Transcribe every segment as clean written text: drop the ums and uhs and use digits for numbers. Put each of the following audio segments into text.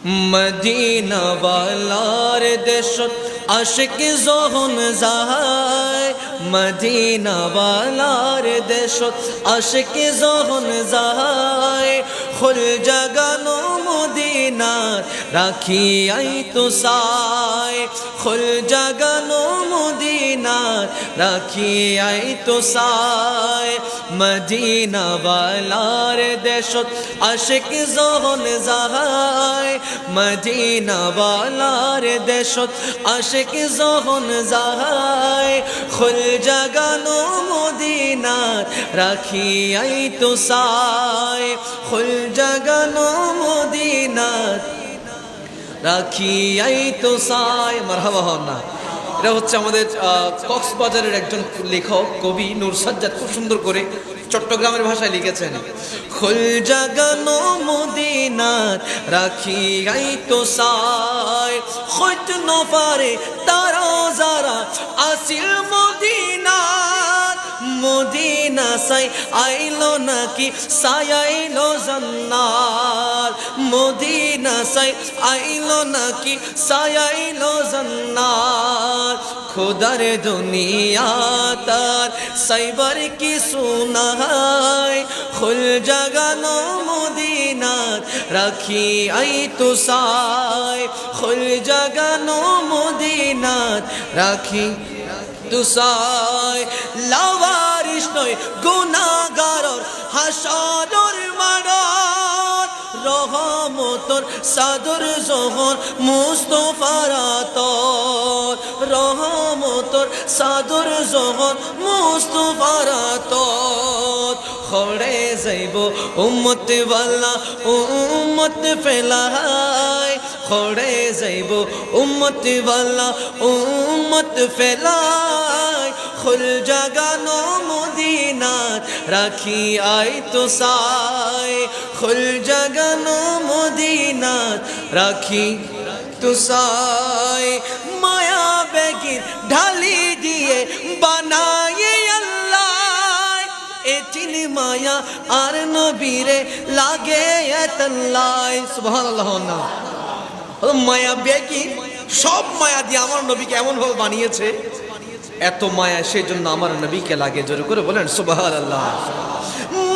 Medina ওয়ালার দেশত আশিক যখন যায়, মদিনা ওয়ালার দেশত আশিক যখন যায়, খুল জাগানো মদিনার রাখি আই তো সায়, খুল জাগানো মদিনার রাখি আই তো সায়। মদিনা ওয়ালার দেশত আশিক যখন যায়, মদিনা ওয়ালার দেশত আশিক যখন যায়, খুল জাগানো মদিনার রাখি আই তো সায়, খুল জাগানো মদিনার রাখি আই তো সায়। মারহাবা হন না। এটা হচ্ছে আমাদের কক্সবাজারের একজন লেখক কবি নূর সাজ্জাদ, খুব সুন্দর করে চট্টগ্রামের ভাষায় লিখেছেন। খুল জাগানো মদিনার রাখি আই তো সায়, হইত নফারে তারা যারা আসিল মদিনার, মদিনা সাই আইলো নাকি সাই আইলো জান্নাত, মদিনা সাই আইলো নাকি সাই আইলো জান্নাত। খোদার দুনিয়া তার সাইবার কি সুনাই, খুল জাগানো মদিনার রাখি আই তো সাই, খুল জাগানো মদিনার রাখি তো সাই। লাওয়ারিস নয় গুনাহগারর হাসরের মাঠত, রহমতর সাদর জহর মুস্তাফার আতর, রহমতর সাদর জহর মুস্তাফার আতর। খড়ে যাইব উম্মত ওয়ালা উম্মত ফেলাই, খড়ে যাইব উম্মত ওয়ালা উম্মত ফেলাই। খুল জাগানো মদিনার রাখি আই তো সায়, খুল জাগানো মদিনার রাখি তো সায়। মায়া বেগির ঢালি দিয়ে বানায়ে আল্লাহ, এতিন মায়া আর নবীরে লাগে এতলাই। সুবহানাল্লাহ। না মায়া বেগির সব মায়া দিয়ে আমার নবীকে এমন ভাবে বানিয়েছে, এত মায়া সেই জন্য আমার নবীকে লাগে। জোরে করে বলেন সুবহানাল্লাহ।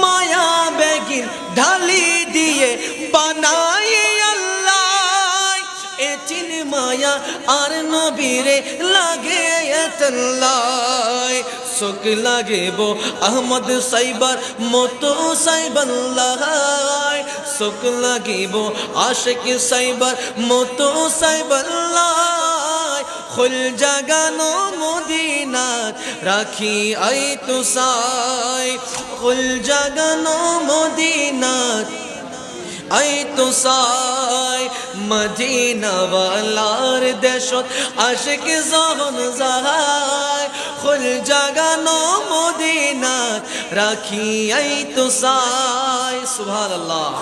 মায়া বেগিন ঢালি দিয়ে বানায়ে আল্লাহ, এতিন মায়া আর নবীরে লাগে এতলাই। চোখ লাগিব আহমদ সাইবার মতো সাইবাল্লাহ, চোখ লাগিব আশিক সাইবার মতো সাইবাল্লাহ। খুল জাগানো মদিনার রাখি আই তো সায়, খুল জাগানো মদিনার আই তো সায়। মদিনা ওয়ালার দেশত আশিক যখন যায়, খুল জাগানো মদিনার রাখি আই তো সায়। সুবহানাল্লাহ।